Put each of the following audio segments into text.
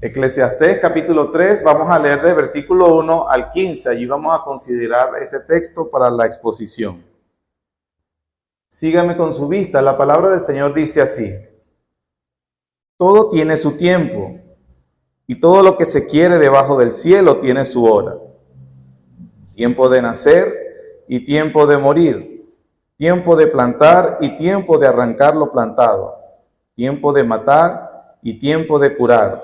Eclesiastés capítulo 3, vamos a leer de versículo 1 al 15. Allí vamos a considerar este texto para la exposición. Sígame con su vista. La palabra del Señor dice así: todo tiene su tiempo, y todo lo que se quiere debajo del cielo tiene su hora. Tiempo de nacer y tiempo de morir, tiempo de plantar y tiempo de arrancar lo plantado, tiempo de matar y tiempo de curar,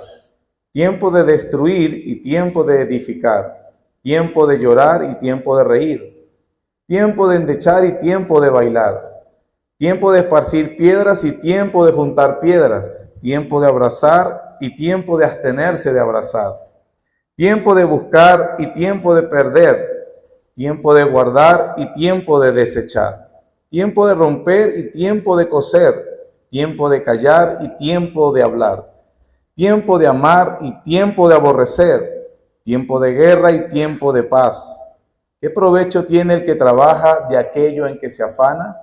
tiempo de destruir y tiempo de edificar, tiempo de llorar y tiempo de reír, tiempo de endechar y tiempo de bailar, tiempo de esparcir piedras y tiempo de juntar piedras, tiempo de abrazar y tiempo de abstenerse de abrazar, tiempo de buscar y tiempo de perder, tiempo de guardar y tiempo de desechar, tiempo de romper y tiempo de coser, tiempo de callar y tiempo de hablar, tiempo de amar y tiempo de aborrecer, tiempo de guerra y tiempo de paz. ¿Qué provecho tiene el que trabaja de aquello en que se afana?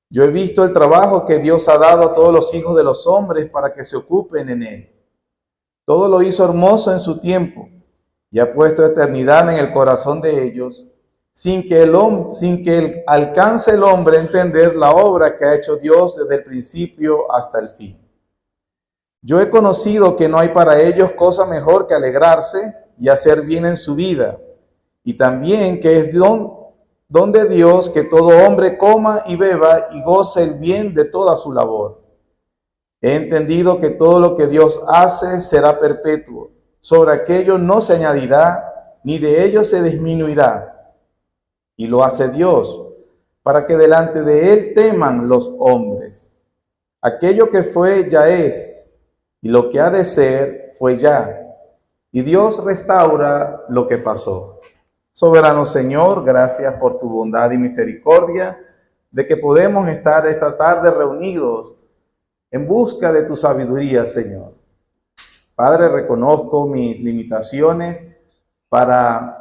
Yo he visto el trabajo que Dios ha dado a todos los hijos de los hombres para que se ocupen en él. Todo lo hizo hermoso en su tiempo y ha puesto eternidad en el corazón de ellos, sin que alcance el hombre a entender la obra que ha hecho Dios desde el principio hasta el fin. Yo he conocido que no hay para ellos cosa mejor que alegrarse y hacer bien en su vida, y también que es don de Dios que todo hombre coma y beba y goce el bien de toda su labor. He entendido que todo lo que Dios hace será perpetuo, sobre aquello no se añadirá, ni de ello se disminuirá. Y lo hace Dios, para que delante de él teman los hombres. Aquello que fue ya es, y lo que ha de ser fue ya. Y Dios restaura lo que pasó. Soberano Señor, gracias por tu bondad y misericordia, de que podemos estar esta tarde reunidos en busca de tu sabiduría, Señor. Padre, reconozco mis limitaciones para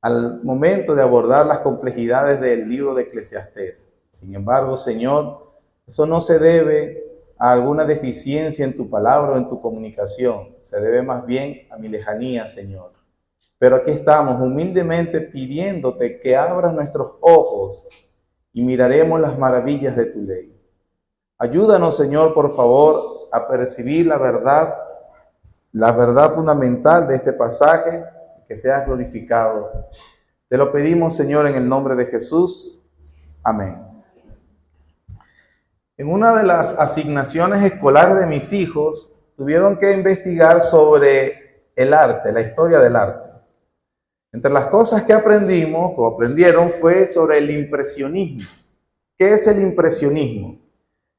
al momento de abordar las complejidades del libro de Eclesiastés. Sin embargo, Señor, eso no se debe a alguna deficiencia en tu palabra o en tu comunicación. Se debe más bien a mi lejanía, Señor. Pero aquí estamos humildemente pidiéndote que abras nuestros ojos y miraremos las maravillas de tu ley. Ayúdanos, Señor, por favor, a percibir la verdad fundamental de este pasaje, que seas glorificado. Te lo pedimos, Señor, en el nombre de Jesús. Amén. En una de las asignaciones escolares de mis hijos, tuvieron que investigar sobre el arte, la historia del arte. Entre las cosas que aprendieron fue sobre el impresionismo. ¿Qué es el impresionismo?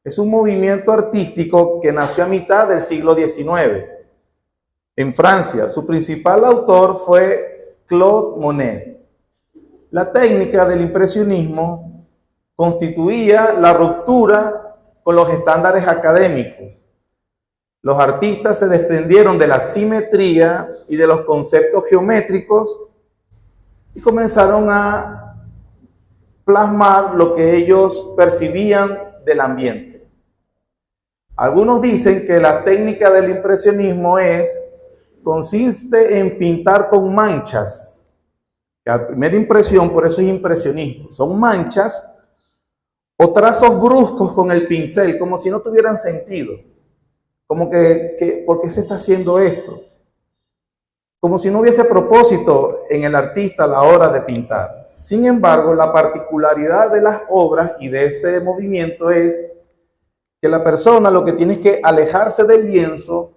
Es un movimiento artístico que nació a mitad del siglo XIX en Francia. Su principal autor fue Claude Monet. La técnica del impresionismo constituía la ruptura con los estándares académicos. Los artistas se desprendieron de la simetría y de los conceptos geométricos y comenzaron a plasmar lo que ellos percibían del ambiente. Algunos dicen que la técnica del impresionismo consiste en pintar con manchas. Que a primera impresión, por eso es impresionismo, son manchas o trazos bruscos con el pincel, como si no tuvieran sentido. Como que ¿por qué se está haciendo esto? Como si no hubiese propósito en el artista a la hora de pintar. Sin embargo, la particularidad de las obras y de ese movimiento es que la persona lo que tiene es que alejarse del lienzo,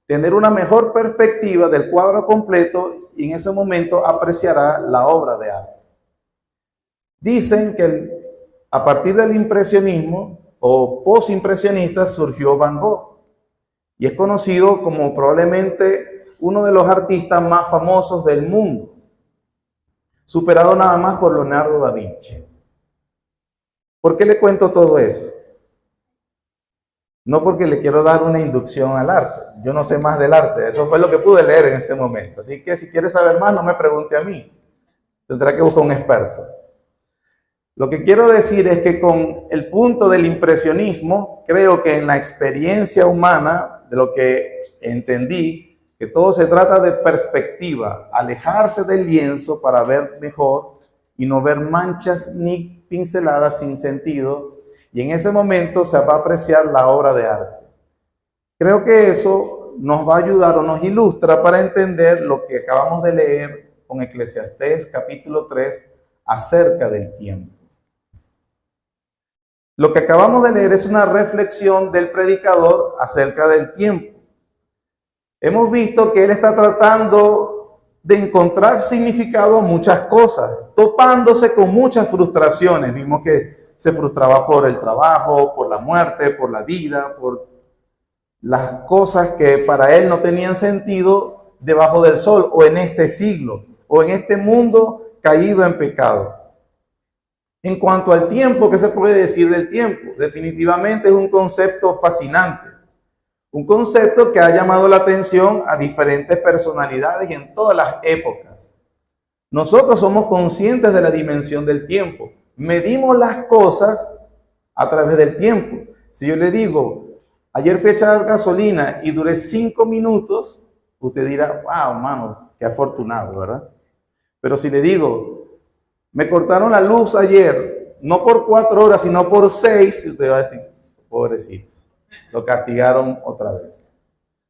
tener una mejor perspectiva del cuadro completo y en ese momento apreciará la obra de arte. Dicen que a partir del impresionismo o postimpresionista surgió Van Gogh y es conocido como probablemente uno de los artistas más famosos del mundo, superado nada más por Leonardo da Vinci. ¿Por qué le cuento todo eso? No porque le quiero dar una inducción al arte. Yo no sé más del arte. Eso fue lo que pude leer en ese momento. Así que si quieres saber más, no me pregunte a mí. Tendrá que buscar un experto. Lo que quiero decir es que con el punto del impresionismo, creo que en la experiencia humana de lo que entendí, que todo se trata de perspectiva, alejarse del lienzo para ver mejor y no ver manchas ni pinceladas sin sentido, y en ese momento se va a apreciar la obra de arte. Creo que eso nos va a ayudar o nos ilustra para entender lo que acabamos de leer con Eclesiastés capítulo 3 acerca del tiempo. Lo que acabamos de leer es una reflexión del predicador acerca del tiempo. Hemos visto que él está tratando de encontrar significado a muchas cosas, topándose con muchas frustraciones. Vimos que se frustraba por el trabajo, por la muerte, por la vida, por las cosas que para él no tenían sentido debajo del sol o en este siglo o en este mundo caído en pecado. En cuanto al tiempo, ¿qué se puede decir del tiempo? Definitivamente es un concepto fascinante, un concepto que ha llamado la atención a diferentes personalidades y en todas las épocas. Nosotros somos conscientes de la dimensión del tiempo, medimos las cosas a través del tiempo. Si yo le digo, ayer fui a echar gasolina y duré 5 minutos, usted dirá, wow, mano, qué afortunado, ¿verdad? Pero si le digo, me cortaron la luz ayer, no por 4 horas, sino por 6, y usted va a decir, pobrecito, lo castigaron otra vez.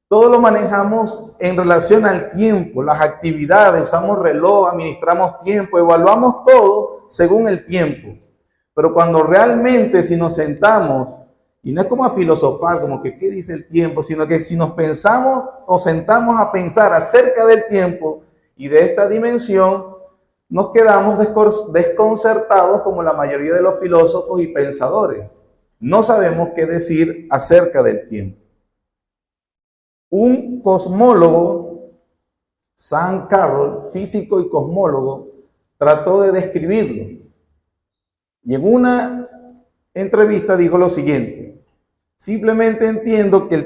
Todo lo manejamos en relación al tiempo, las actividades, usamos reloj, administramos tiempo, evaluamos todo según el tiempo. Pero cuando realmente si nos sentamos, y no es como a filosofar, como que qué dice el tiempo, sino que si nos pensamos o sentamos a pensar acerca del tiempo y de esta dimensión, nos quedamos desconcertados como la mayoría de los filósofos y pensadores. No sabemos qué decir acerca del tiempo. Un cosmólogo, Sam Carroll, físico y cosmólogo, trató de describirlo. Y en una entrevista dijo lo siguiente: simplemente entiendo que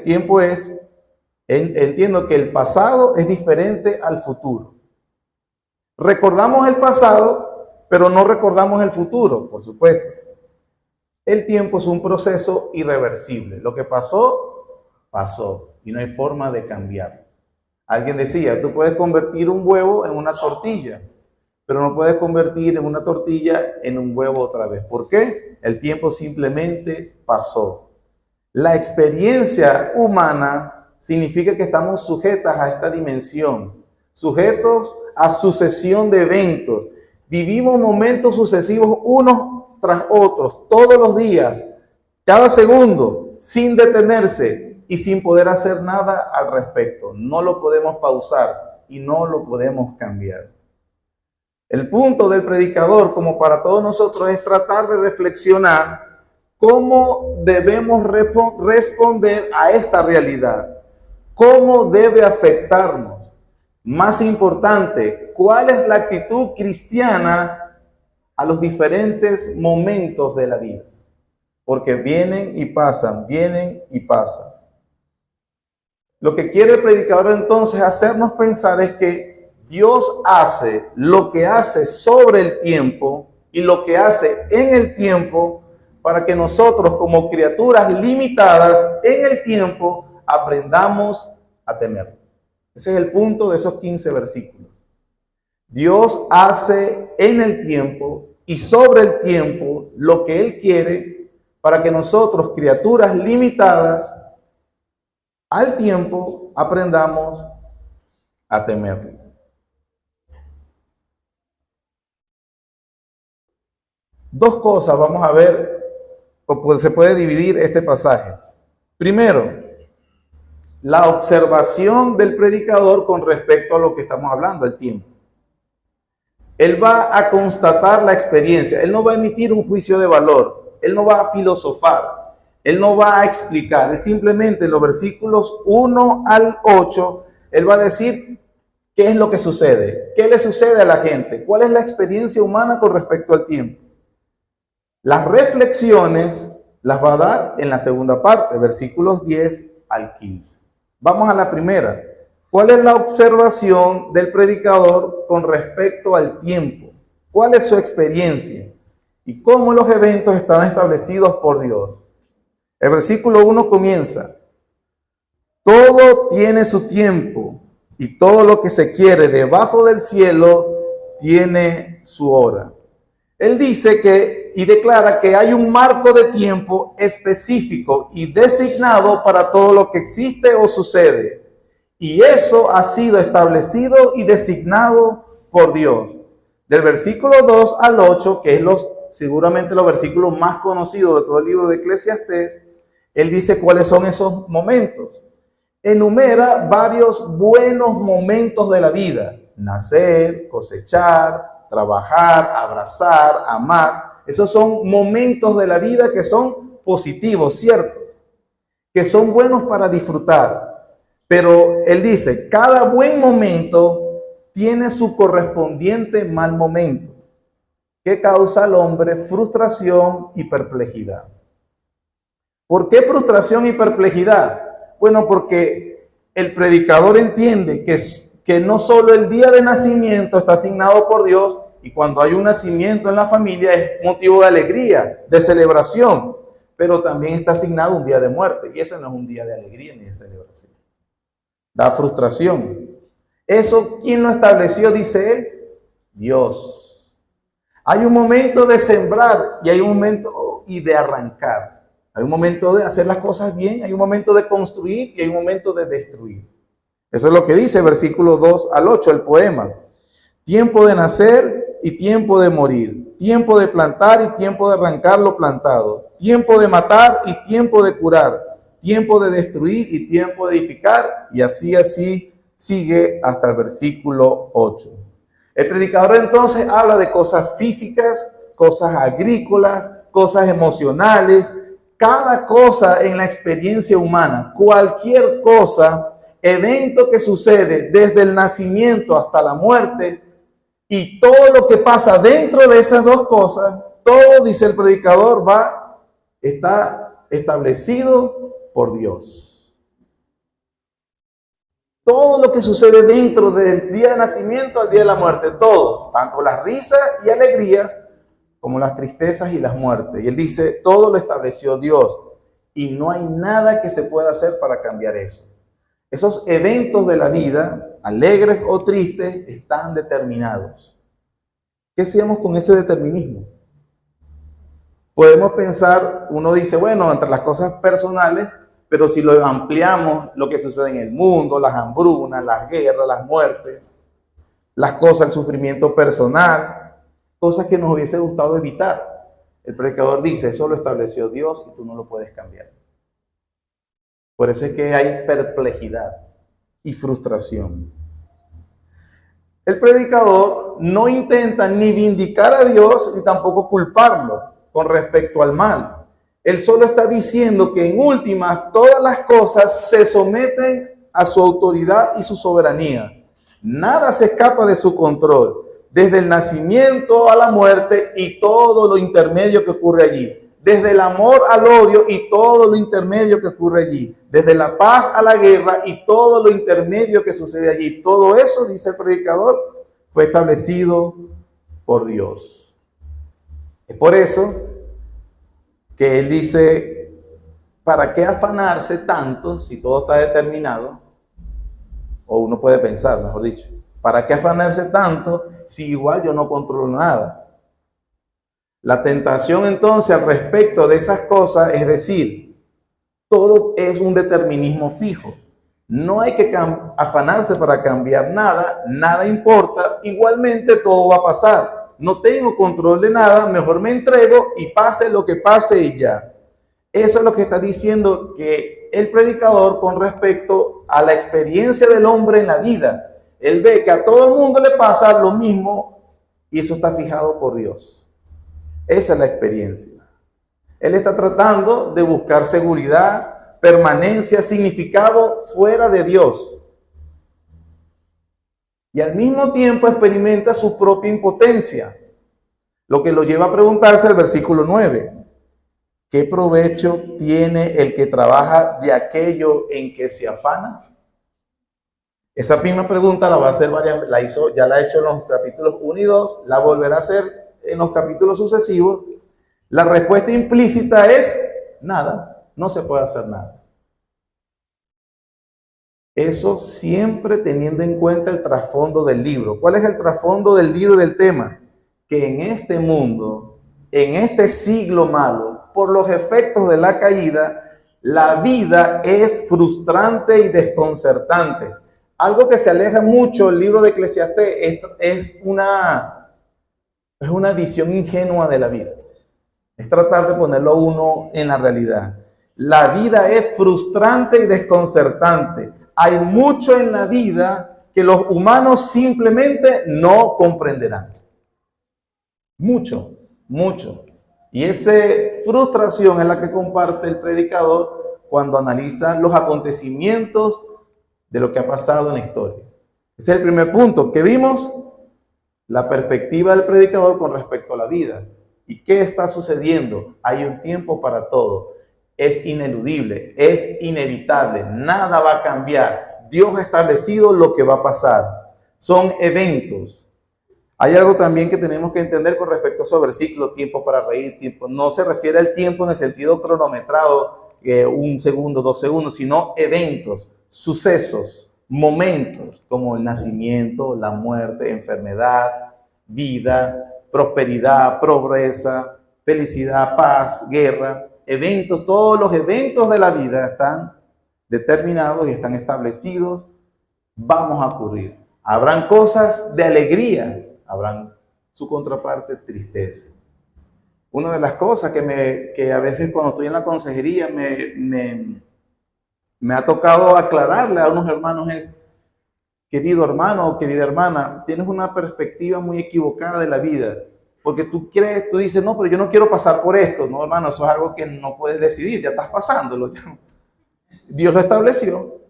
entiendo que el pasado es diferente al futuro. Recordamos el pasado, pero no recordamos el futuro, por supuesto. El tiempo es un proceso irreversible. Lo que pasó, pasó y no hay forma de cambiarlo. Alguien decía, tú puedes convertir un huevo en una tortilla, pero no puedes convertir en una tortilla en un huevo otra vez. ¿Por qué? El tiempo simplemente pasó. La experiencia humana significa que estamos sujetas a esta dimensión, sujetos a sucesión de eventos. Vivimos momentos sucesivos unos tras otros, todos los días, cada segundo, sin detenerse y sin poder hacer nada al respecto. No lo podemos pausar y no lo podemos cambiar. El punto del predicador, como para todos nosotros, es tratar de reflexionar cómo debemos responder a esta realidad, cómo debe afectarnos. Más importante, ¿cuál es la actitud cristiana a los diferentes momentos de la vida? Porque vienen y pasan, vienen y pasan. Lo que quiere el predicador entonces hacernos pensar es que Dios hace lo que hace sobre el tiempo y lo que hace en el tiempo para que nosotros como criaturas limitadas en el tiempo aprendamos a temerlo. Ese es el punto de esos 15 versículos. Dios hace en el tiempo y sobre el tiempo lo que Él quiere para que nosotros, criaturas limitadas al tiempo, aprendamos a temerlo. Dos cosas vamos a ver, o se puede dividir este pasaje. Primero, la observación del predicador con respecto a lo que estamos hablando, el tiempo. Él va a constatar la experiencia, él no va a emitir un juicio de valor, él no va a filosofar, él no va a explicar, él simplemente en los versículos 1 al 8, él va a decir qué es lo que sucede, qué le sucede a la gente, cuál es la experiencia humana con respecto al tiempo. Las reflexiones las va a dar en la segunda parte, versículos 10 al 15. Vamos a la primera. ¿Cuál es la observación del predicador con respecto al tiempo? ¿Cuál es su experiencia? ¿Y cómo los eventos están establecidos por Dios? El versículo 1 comienza: Todo tiene su tiempo y todo lo que se quiere debajo del cielo tiene su hora. Él dice que y declara que hay un marco de tiempo específico y designado para todo lo que existe o sucede. Y eso ha sido establecido y designado por Dios. Del versículo 2 al 8, que es seguramente los versículos más conocidos de todo el libro de Eclesiastés, él dice cuáles son esos momentos. Enumera varios buenos momentos de la vida: nacer, cosechar, trabajar, abrazar, amar. Esos son momentos de la vida que son positivos, ¿cierto? Que son buenos para disfrutar. Pero él dice, cada buen momento tiene su correspondiente mal momento, que causa al hombre frustración y perplejidad. ¿Por qué frustración y perplejidad? Bueno, porque el predicador entiende que no solo el día de nacimiento está asignado por Dios, y cuando hay un nacimiento en la familia es motivo de alegría, de celebración, pero también está asignado un día de muerte, y ese no es un día de alegría ni de celebración. Da frustración. ¿Eso quién lo estableció? Dice él, Dios. Hay un momento de sembrar y hay un momento de arrancar. Hay un momento de hacer las cosas bien, hay un momento de construir y hay un momento de destruir. Eso es lo que dice versículo 2 al 8, el poema. Tiempo de nacer y tiempo de morir. Tiempo de plantar y tiempo de arrancar lo plantado. Tiempo de matar y tiempo de curar. Tiempo de destruir y tiempo de edificar. Y así sigue hasta el versículo 8. El predicador entonces habla de cosas físicas, cosas agrícolas, cosas emocionales, cada cosa en la experiencia humana, cualquier cosa, evento que sucede desde el nacimiento hasta la muerte y todo lo que pasa dentro de esas dos cosas, todo, dice el predicador, está establecido por Dios. Todo lo que sucede dentro del día de nacimiento al día de la muerte, todo, tanto las risas y alegrías como las tristezas y las muertes. Y él dice, todo lo estableció Dios y no hay nada que se pueda hacer para cambiar eso. Esos eventos de la vida, alegres o tristes, están determinados. ¿Qué hacemos con ese determinismo? Podemos pensar, uno dice, bueno, entre las cosas personales, pero si lo ampliamos, lo que sucede en el mundo, las hambrunas, las guerras, las muertes, las cosas, el sufrimiento personal, cosas que nos hubiese gustado evitar. El predicador dice, eso lo estableció Dios y tú no lo puedes cambiar. Por eso es que hay perplejidad y frustración. El predicador no intenta ni vindicar a Dios ni tampoco culparlo con respecto al mal. Él solo está diciendo que en últimas todas las cosas se someten a su autoridad y su soberanía. Nada se escapa de su control, desde el nacimiento a la muerte y todo lo intermedio que ocurre allí. Desde el amor al odio y todo lo intermedio que ocurre allí. Desde la paz a la guerra y todo lo intermedio que sucede allí. Todo eso, dice el predicador, fue establecido por Dios. Es por eso que él dice, ¿para qué afanarse tanto si todo está determinado? O uno puede pensar, mejor dicho, ¿para qué afanarse tanto si igual yo no controlo nada? La tentación entonces al respecto de esas cosas es decir, todo es un determinismo fijo. No hay que afanarse para cambiar nada, nada importa, igualmente todo va a pasar. No tengo control de nada, mejor me entrego y pase lo que pase y ya. Eso es lo que está diciendo que el predicador con respecto a la experiencia del hombre en la vida. Él ve que a todo el mundo le pasa lo mismo y eso está fijado por Dios. Esa es la experiencia. Él está tratando de buscar seguridad, permanencia, significado fuera de Dios. Y al mismo tiempo experimenta su propia impotencia. Lo que lo lleva a preguntarse el versículo 9. ¿Qué provecho tiene el que trabaja de aquello en que se afana? Esa misma pregunta la va a hacer ya la ha hecho en los capítulos 1 y 2, la volverá a hacer en los capítulos sucesivos. La respuesta implícita es nada, no se puede hacer nada. Eso siempre teniendo en cuenta el trasfondo del libro. ¿Cuál es el trasfondo del libro y del tema? Que en este mundo, en este siglo malo, por los efectos de la caída, la vida es frustrante y desconcertante. Algo que se aleja mucho del libro de Eclesiastés es una visión ingenua de la vida. Es tratar de ponerlo a uno en la realidad. La vida es frustrante y desconcertante. Hay mucho en la vida que los humanos simplemente no comprenderán. Mucho, mucho. Y esa frustración es la que comparte el predicador cuando analiza los acontecimientos de lo que ha pasado en la historia. Ese es el primer punto que vimos, la perspectiva del predicador con respecto a la vida. ¿Y qué está sucediendo? Hay un tiempo para todo. Es ineludible, es inevitable, nada va a cambiar. Dios ha establecido lo que va a pasar. Son eventos. Hay algo también que tenemos que entender con respecto a esos versículos, tiempo para reír, tiempo. No se refiere al tiempo en el sentido cronometrado, 1 segundo, 2 segundos, sino eventos, sucesos, momentos, como el nacimiento, la muerte, enfermedad, vida, prosperidad, pobreza, felicidad, paz, guerra. Eventos, todos los eventos de la vida están determinados y están establecidos, vamos a ocurrir. Habrán cosas de alegría, habrán su contraparte tristeza. Una de las cosas que a veces cuando estoy en la consejería me ha tocado aclararle a unos hermanos es, querido hermano o querida hermana, tienes una perspectiva muy equivocada de la vida. Porque tú dices, no, pero yo no quiero pasar por esto. No, hermano, eso es algo que no puedes decidir, ya estás pasándolo. Dios lo estableció.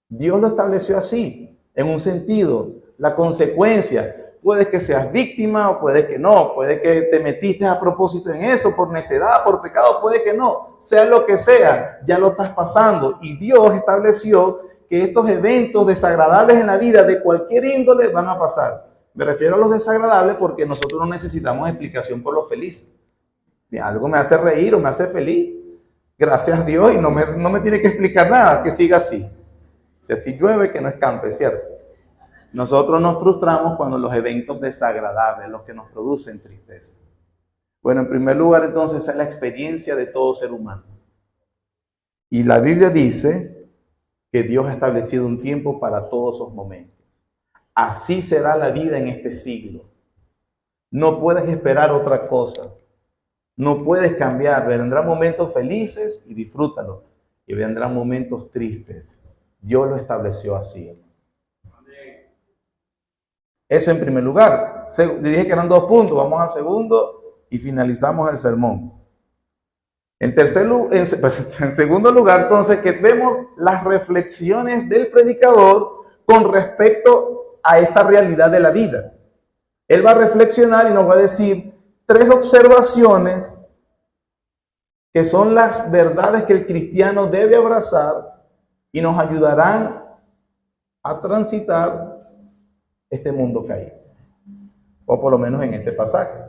Dios lo estableció así, en un sentido. La consecuencia, puede que seas víctima o puede que no. Puede que te metiste a propósito en eso, por necedad, por pecado, puede que no. Sea lo que sea, ya lo estás pasando. Y Dios estableció que estos eventos desagradables en la vida de cualquier índole van a pasar. Me refiero a los desagradables porque nosotros no necesitamos explicación por los felices. Algo me hace reír o me hace feliz. Gracias a Dios y no me tiene que explicar nada, que siga así. Si así llueve, que no escampe, ¿cierto? Nosotros nos frustramos cuando los eventos desagradables, los que nos producen tristeza. Bueno, en primer lugar, entonces, es la experiencia de todo ser humano. Y la Biblia dice que Dios ha establecido un tiempo para todos esos momentos. Así será la vida en este siglo. No puedes esperar otra cosa. No puedes cambiar. Vendrán momentos felices y disfrútalo. Y vendrán momentos tristes. Dios lo estableció así. Eso en primer lugar. Dije que eran 2 puntos. Vamos al segundo y finalizamos el sermón. En segundo lugar, entonces, que vemos las reflexiones del predicador con respecto a esta realidad de la vida. Él va a reflexionar y nos va a decir 3 observaciones que son las verdades que el cristiano debe abrazar y nos ayudarán a transitar este mundo caído, o por lo menos en este pasaje.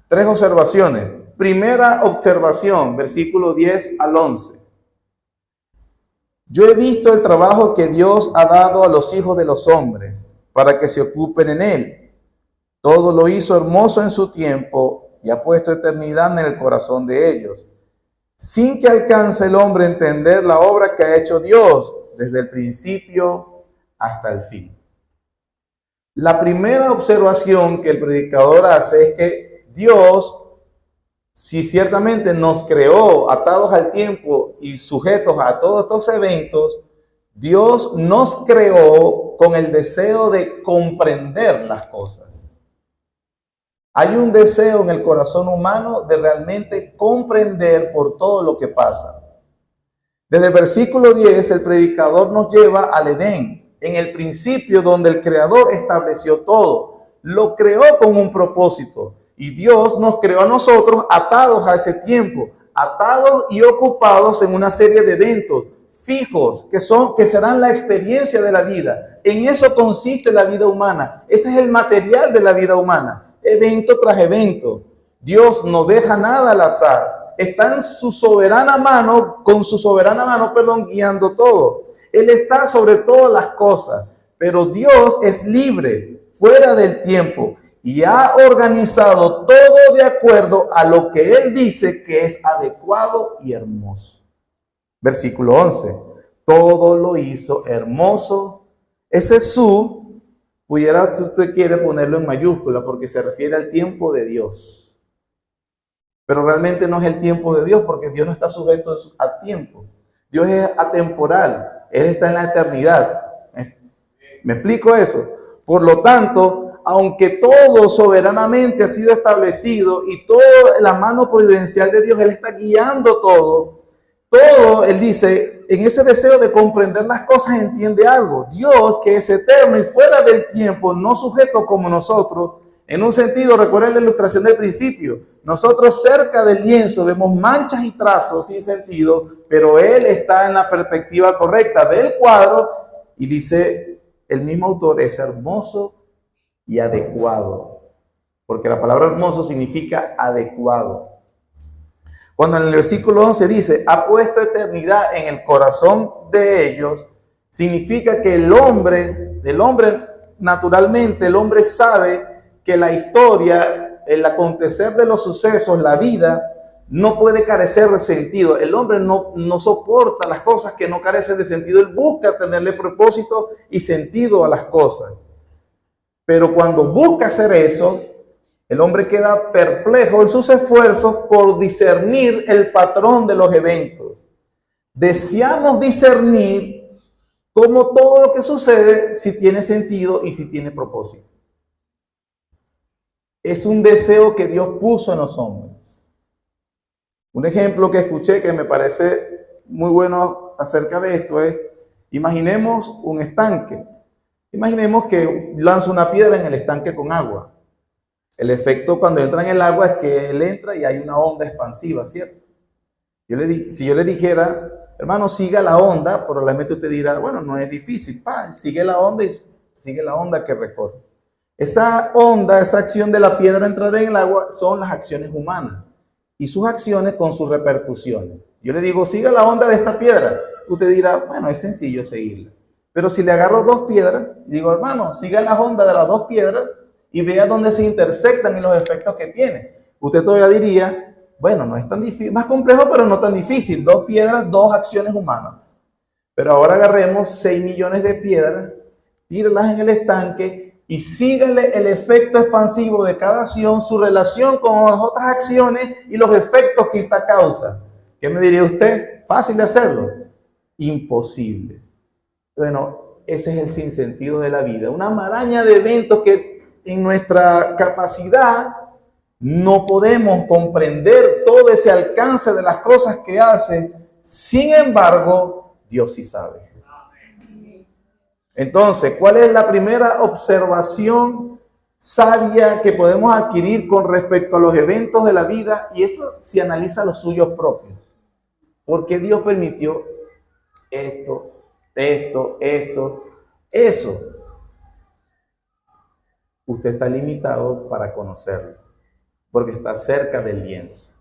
3 observaciones. Primera observación, versículo 10 al 11. Yo he visto el trabajo que Dios ha dado a los hijos de los hombres para que se ocupen en él. Todo lo hizo hermoso en su tiempo y ha puesto eternidad en el corazón de ellos, sin que alcance el hombre a entender la obra que ha hecho Dios desde el principio hasta el fin. La primera observación que el predicador hace es que Dios, si ciertamente nos creó atados al tiempo y sujetos a todos estos eventos, Dios nos creó con el deseo de comprender las cosas. Hay un deseo en el corazón humano de realmente comprender por todo lo que pasa. Desde el versículo 10, el predicador nos lleva al Edén, en el principio donde el Creador estableció todo. Lo creó con un propósito. Y Dios nos creó a nosotros atados a ese tiempo, atados y ocupados en una serie de eventos fijos que serán la experiencia de la vida. En eso consiste la vida humana. Ese es el material de la vida humana, evento tras evento. Dios no deja nada al azar. Está en su soberana mano, guiando todo. Él está sobre todas las cosas, pero Dios es libre, fuera del tiempo, y ha organizado todo de acuerdo a lo que Él dice que es adecuado y hermoso. Versículo 11. Todo lo hizo hermoso. Ese su, pudiera, si usted quiere ponerlo en mayúscula, porque se refiere al tiempo de Dios. Pero realmente no es el tiempo de Dios, porque Dios no está sujeto al tiempo. Dios es atemporal. Él está en la eternidad. ¿Me explico eso? Por lo tanto, aunque todo soberanamente ha sido establecido y toda la mano providencial de Dios, Él está guiando todo, Él dice, en ese deseo de comprender las cosas entiende algo. Dios, que es eterno y fuera del tiempo, no sujeto como nosotros, en un sentido, recuerden la ilustración del principio, nosotros cerca del lienzo vemos manchas y trazos sin sentido, pero Él está en la perspectiva correcta, ve el cuadro y dice, el mismo autor es hermoso y adecuado, porque la palabra hermoso significa adecuado. Cuando en el versículo 11 dice, ha puesto eternidad en el corazón de ellos, significa que el hombre naturalmente, el hombre sabe que la historia, el acontecer de los sucesos, la vida, no puede carecer de sentido. El hombre no soporta las cosas que no carecen de sentido. Él busca tenerle propósito y sentido a las cosas. Pero cuando busca hacer eso, el hombre queda perplejo en sus esfuerzos por discernir el patrón de los eventos. Deseamos discernir cómo todo lo que sucede, si tiene sentido y si tiene propósito. Es un deseo que Dios puso en los hombres. Un ejemplo que escuché que me parece muy bueno acerca de esto es, imaginemos un estanque. Imaginemos que lanza una piedra en el estanque con agua. El efecto cuando entra en el agua es que él entra y hay una onda expansiva, ¿cierto? Si yo le dijera, hermano, siga la onda, probablemente usted dirá, bueno, no es difícil, sigue la onda y sigue la onda que recorre. Esa onda, esa acción de la piedra entrar en el agua son las acciones humanas y sus acciones con sus repercusiones. Yo le digo, siga la onda de esta piedra. Usted dirá, bueno, es sencillo seguirla. Pero si le agarro dos piedras y digo, hermano, siga la onda de las dos piedras y vea dónde se intersectan y los efectos que tiene. Usted todavía diría, bueno, no es tan difícil, más complejo, pero no tan difícil. Dos piedras, dos acciones humanas. Pero ahora agarremos 6 millones de piedras, tírelas en el estanque y sígale el efecto expansivo de cada acción, su relación con las otras acciones y los efectos que esta causa. ¿Qué me diría usted? ¿Fácil de hacerlo? Imposible. Bueno, ese es el sinsentido de la vida. Una maraña de eventos que en nuestra capacidad no podemos comprender todo ese alcance de las cosas que hace. Sin embargo, Dios sí sabe. Entonces, ¿cuál es la primera observación sabia que podemos adquirir con respecto a los eventos de la vida? Y eso se analiza los suyos propios. ¿Por qué Dios permitió esto? Eso. Usted está limitado para conocerlo, porque está cerca del lienzo.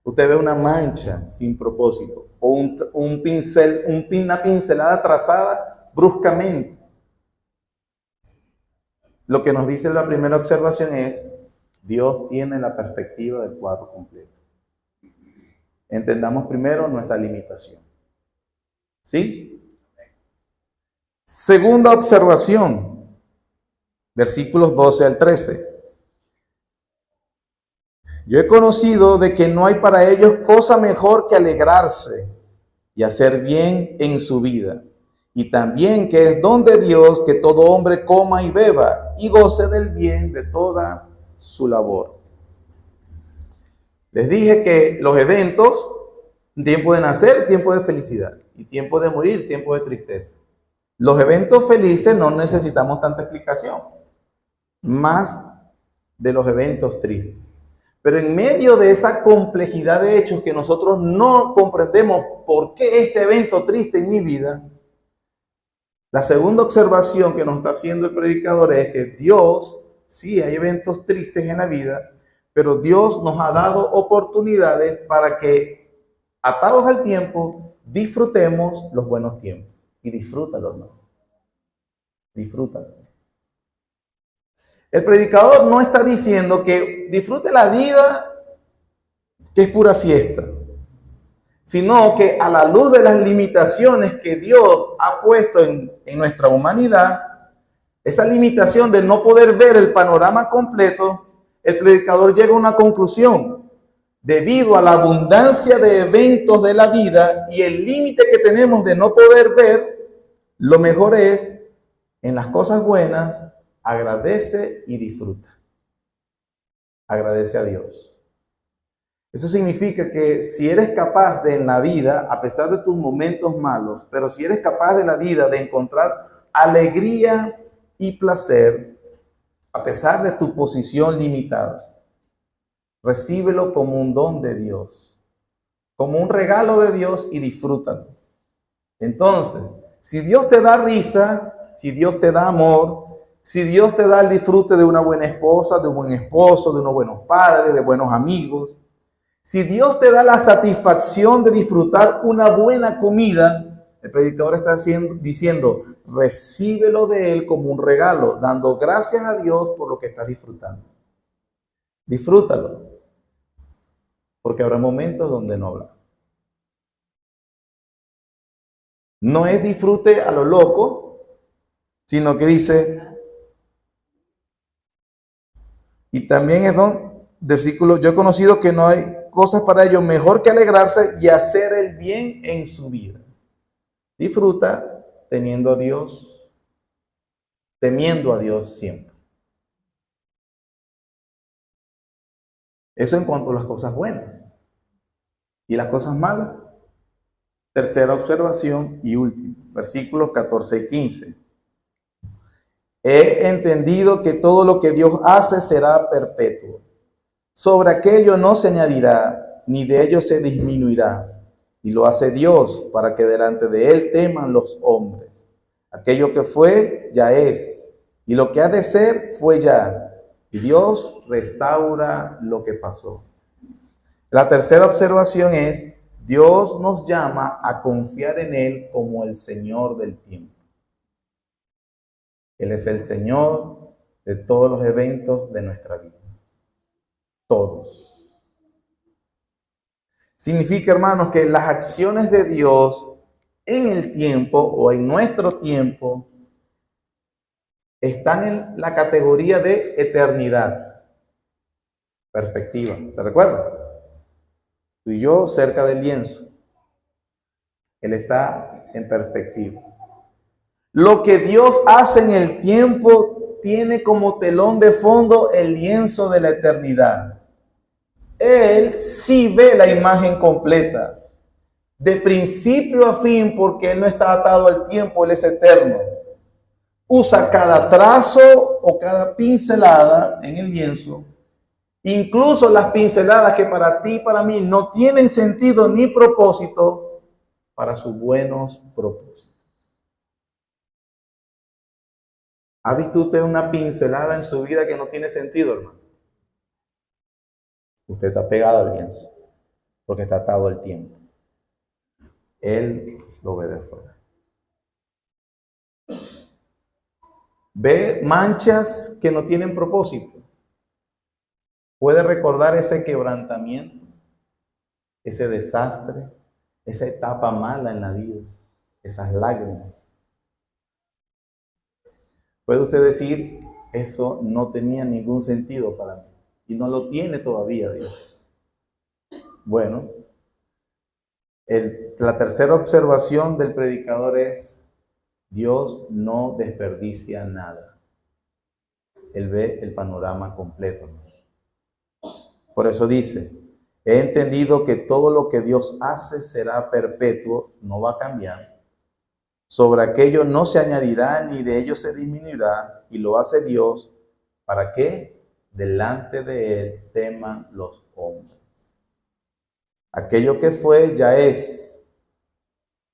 Usted ve una mancha sin propósito o una pincelada trazada bruscamente. Lo que nos dice la primera observación es, Dios tiene la perspectiva del cuadro completo. Entendamos primero nuestra limitación. ¿Sí? Segunda observación, versículos 12 al 13. Yo he conocido de que no hay para ellos cosa mejor que alegrarse y hacer bien en su vida. Y también que es don de Dios que todo hombre coma y beba y goce del bien de toda su labor. Les dije que los eventos, tiempo de nacer, tiempo de felicidad, y tiempo de morir, tiempo de tristeza. Los eventos felices no necesitamos tanta explicación, más de los eventos tristes. Pero en medio de esa complejidad de hechos que nosotros no comprendemos por qué este evento triste en mi vida, la segunda observación que nos está haciendo el predicador es que Dios, sí hay eventos tristes en la vida, pero Dios nos ha dado oportunidades para que, atados al tiempo, disfrutemos los buenos tiempos. y disfrútalo, hermano. Disfrútalo. El predicador no está diciendo que disfrute la vida, que es pura fiesta, sino que a la luz de las limitaciones que Dios ha puesto en nuestra humanidad, esa limitación de no poder ver el panorama completo, el predicador llega a una conclusión. Debido a la abundancia de eventos de la vida y el límite que tenemos de no poder ver, lo mejor es, en las cosas buenas, agradece y disfruta. Agradece a Dios. Eso significa que si eres capaz de en la vida, a pesar de tus momentos malos, pero si eres capaz de la vida de encontrar alegría y placer, a pesar de tu posición limitada, recíbelo como un don de Dios, como un regalo de Dios y disfrútalo. Entonces, si Dios te da risa, si Dios te da amor, si Dios te da el disfrute de una buena esposa, de un buen esposo, de unos buenos padres, de buenos amigos, si Dios te da la satisfacción de disfrutar una buena comida, el predicador está diciendo, recíbelo de Él como un regalo, dando gracias a Dios por lo que estás disfrutando. Disfrútalo, porque habrá momentos donde no habrá. No es disfrute a lo loco, sino que dice, y también es versículo, yo he conocido que no hay cosas para ellos mejor que alegrarse y hacer el bien en su vida. Disfruta teniendo a Dios, temiendo a Dios siempre. Eso en cuanto a las cosas buenas. ¿Y las cosas malas? Tercera observación y última, versículos 14 y 15. He entendido que todo lo que Dios hace será perpetuo. Sobre aquello no se añadirá, ni de ello se disminuirá. Y lo hace Dios para que delante de Él teman los hombres. Aquello que fue, ya es. Y lo que ha de ser, fue ya. Y Dios restaura lo que pasó. La tercera observación es, Dios nos llama a confiar en Él como el Señor del tiempo. Él es el Señor de todos los eventos de nuestra vida. Todos. Significa, hermanos, que las acciones de Dios en el tiempo o en nuestro tiempo están en la categoría de eternidad. Perspectiva. ¿Se recuerda? Tú y yo cerca del lienzo. Él está en perspectiva. Lo que Dios hace en el tiempo tiene como telón de fondo el lienzo de la eternidad. Él sí ve la imagen completa, de principio a fin, porque Él no está atado al tiempo, Él es eterno. Usa cada trazo o cada pincelada en el lienzo, incluso las pinceladas que para ti y para mí no tienen sentido ni propósito, para sus buenos propósitos. ¿Ha visto usted una pincelada en su vida que no tiene sentido, hermano? Usted está pegado al lienzo, porque está atado al tiempo. Él lo ve de afuera. Ve manchas que no tienen propósito. Puede recordar ese quebrantamiento, ese desastre, esa etapa mala en la vida, esas lágrimas. Puede usted decir, eso no tenía ningún sentido para mí. Y no lo tiene todavía Dios. Bueno, la tercera observación del predicador es, Dios no desperdicia nada. Él ve el panorama completo. Por eso dice, he entendido que todo lo que Dios hace será perpetuo, no va a cambiar. Sobre aquello no se añadirá ni de ello se disminuirá, y lo hace Dios para que delante de Él teman los hombres. Aquello que fue ya es,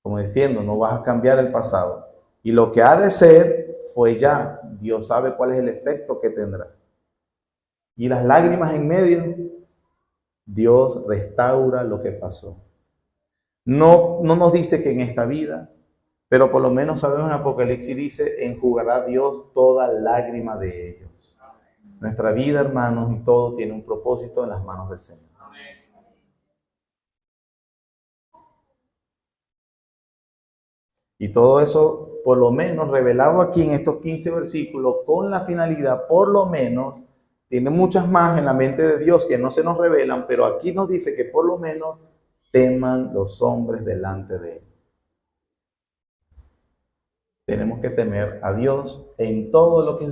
como diciendo, no vas a cambiar el pasado. Y lo que ha de ser fue ya. Dios sabe cuál es el efecto que tendrá. Y las lágrimas en medio, Dios restaura lo que pasó. No nos dice que en esta vida, Pero por lo menos sabemos en Apocalipsis dice, enjugará Dios toda lágrima de ellos. Nuestra vida, hermanos, y todo tiene un propósito en las manos del Señor. Y todo eso, por lo menos, revelado aquí en estos 15 versículos, con la finalidad, por lo menos, tiene muchas más en la mente de Dios que no se nos revelan, pero aquí nos dice que por lo menos teman los hombres delante de Él. Tenemos que temer a Dios en todo lo que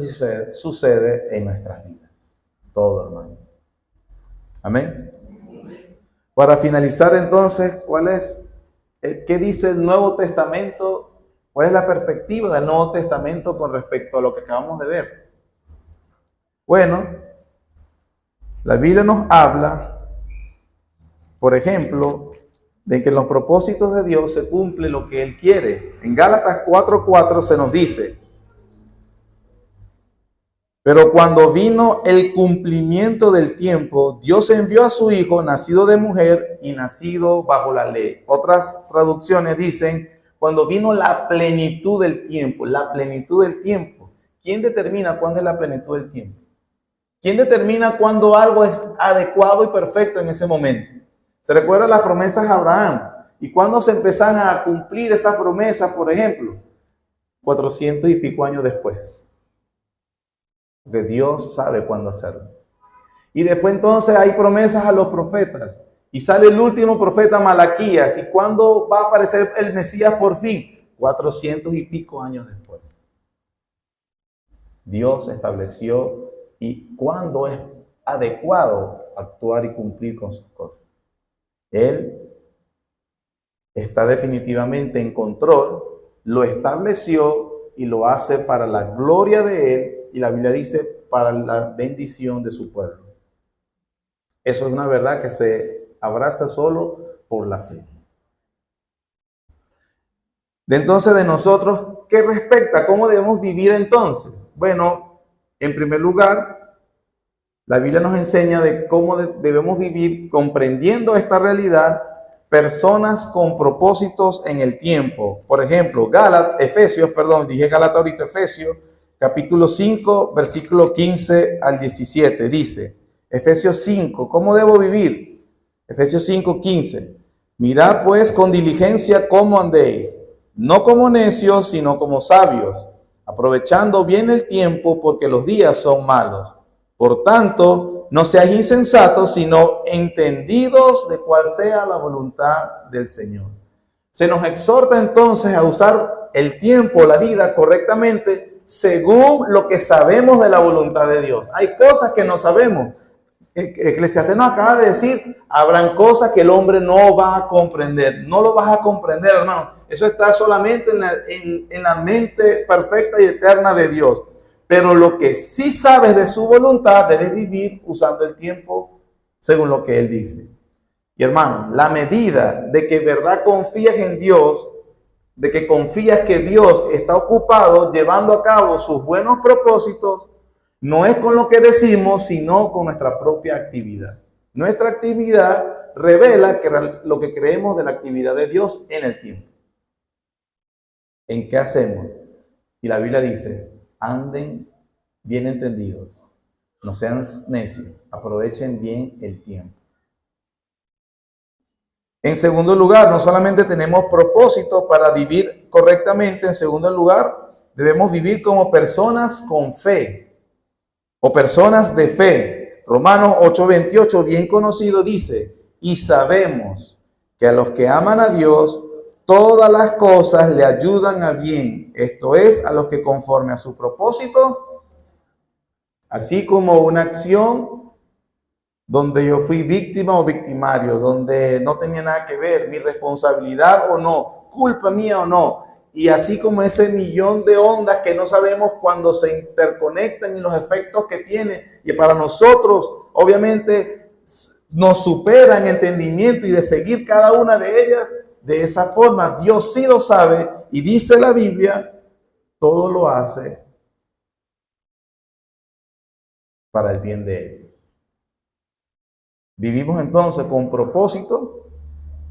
sucede en nuestras vidas. Todo, hermano. Amén. Para finalizar entonces, ¿qué dice el Nuevo Testamento? ¿Cuál es la perspectiva del Nuevo Testamento con respecto a lo que acabamos de ver? Bueno, la Biblia nos habla, por ejemplo, de que en los propósitos de Dios se cumple lo que Él quiere. En Gálatas 4:4 se nos dice, pero cuando vino el cumplimiento del tiempo, Dios envió a su Hijo, nacido de mujer y nacido bajo la ley. Otras traducciones dicen, cuando vino la plenitud del tiempo, la plenitud del tiempo. ¿Quién determina cuándo es la plenitud del tiempo? ¿Quién determina cuándo algo es adecuado y perfecto en ese momento? ¿Se recuerdan las promesas a Abraham? ¿Y cuándo se empezaron a cumplir esas promesas, por ejemplo? 400 y pico años después. Porque Dios sabe cuándo hacerlo. Y después entonces hay promesas a los profetas. Y sale el último profeta Malaquías. ¿Y cuándo va a aparecer el Mesías por fin? 400 y pico años después. Dios estableció y cuándo es adecuado actuar y cumplir con sus cosas. Él está definitivamente en control, lo estableció y lo hace para la gloria de Él. Y la Biblia dice, para la bendición de su pueblo. Eso es una verdad que se abraza solo por la fe. Entonces, de nosotros, ¿qué respecta? ¿Cómo debemos vivir entonces? Bueno, en primer lugar, la Biblia nos enseña de cómo debemos vivir comprendiendo esta realidad, personas con propósitos en el tiempo. Por ejemplo, Efesios, capítulo 5, versículo 15 al 17, dice, Efesios 5, ¿cómo debo vivir? Efesios 5, 15, mirad pues con diligencia cómo andéis, no como necios, sino como sabios, aprovechando bien el tiempo, porque los días son malos. Por tanto, no seáis insensatos, sino entendidos de cuál sea la voluntad del Señor. Se nos exhorta entonces a usar el tiempo, la vida correctamente, según lo que sabemos de la voluntad de Dios. Hay cosas que no sabemos. Eclesiastés nos acaba de decir, habrán cosas que el hombre no va a comprender. No lo vas a comprender, hermano. Eso está solamente en la mente perfecta y eterna de Dios. Pero lo que sí sabes de su voluntad, debes vivir usando el tiempo según lo que Él dice. Y hermano, la medida de que verdad confías en Dios, de que confías que Dios está ocupado llevando a cabo sus buenos propósitos, no es con lo que decimos, sino con nuestra propia actividad. Nuestra actividad revela lo que creemos de la actividad de Dios en el tiempo. ¿En qué hacemos? Y la Biblia dice, anden bien entendidos, no sean necios, aprovechen bien el tiempo. En segundo lugar, no solamente tenemos propósito para vivir correctamente, en segundo lugar, debemos vivir como personas con fe o personas de fe. Romanos 8:28, bien conocido, dice, y sabemos que a los que aman a Dios, todas las cosas le ayudan a bien. Esto es, a los que conforme a su propósito, así como una acción donde yo fui víctima o victimario, donde no tenía nada que ver, mi responsabilidad o no, culpa mía o no. Y así como ese millón de ondas que no sabemos cuando se interconectan y los efectos que tiene, y para nosotros, obviamente, nos supera en entendimiento y de seguir cada una de ellas, de esa forma, Dios sí lo sabe y dice la Biblia, todo lo hace para el bien de ellos. Vivimos entonces con propósito,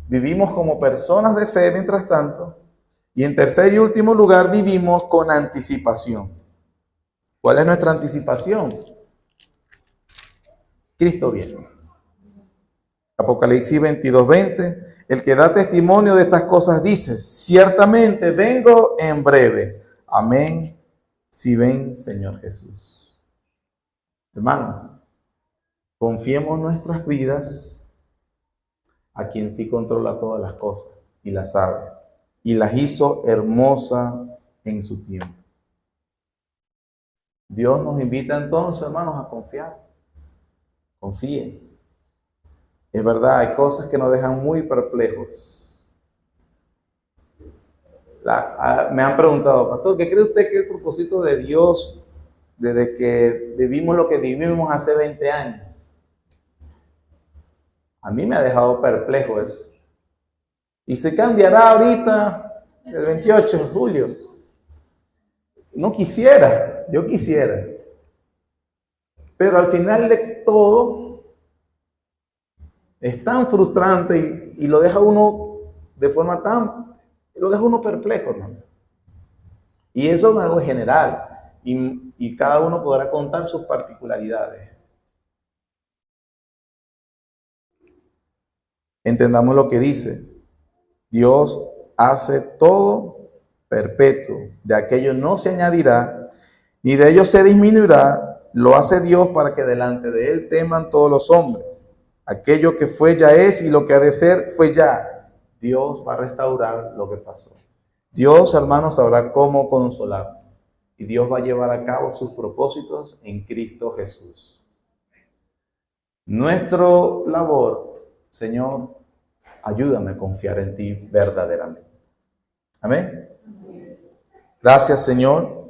vivimos como personas de fe mientras tanto, Y en tercer y último lugar, vivimos con anticipación. ¿Cuál es nuestra anticipación? Cristo viene. Apocalipsis 22:20. El que da testimonio de estas cosas dice: ciertamente vengo en breve. Amén. Si ven, Señor Jesús. Hermano, confiemos nuestras vidas a quien sí controla todas las cosas y las sabe. Y las hizo hermosas en su tiempo. Dios nos invita entonces, hermanos, a confiar. Confíen. Es verdad, hay cosas que nos dejan muy perplejos. Me han preguntado, pastor, ¿qué cree usted que es el propósito de Dios desde que vivimos lo que vivimos hace 20 años? A mí me ha dejado perplejo eso. Y se cambiará ahorita, el 28 de julio. No quisiera, yo quisiera. Pero al final de todo, es tan frustrante y lo deja uno de forma lo deja uno perplejo, hermano. Y eso es algo general. Y cada uno podrá contar sus particularidades. Entendamos lo que dice. Dios hace todo perpetuo. De aquello no se añadirá, ni de ello se disminuirá. Lo hace Dios para que delante de Él teman todos los hombres. Aquello que fue ya es, y lo que ha de ser fue ya. Dios va a restaurar lo que pasó. Dios, hermanos, sabrá cómo consolar. Y Dios va a llevar a cabo sus propósitos en Cristo Jesús. Nuestra labor, Señor, ayúdame a confiar en ti verdaderamente. Amén. Gracias, Señor,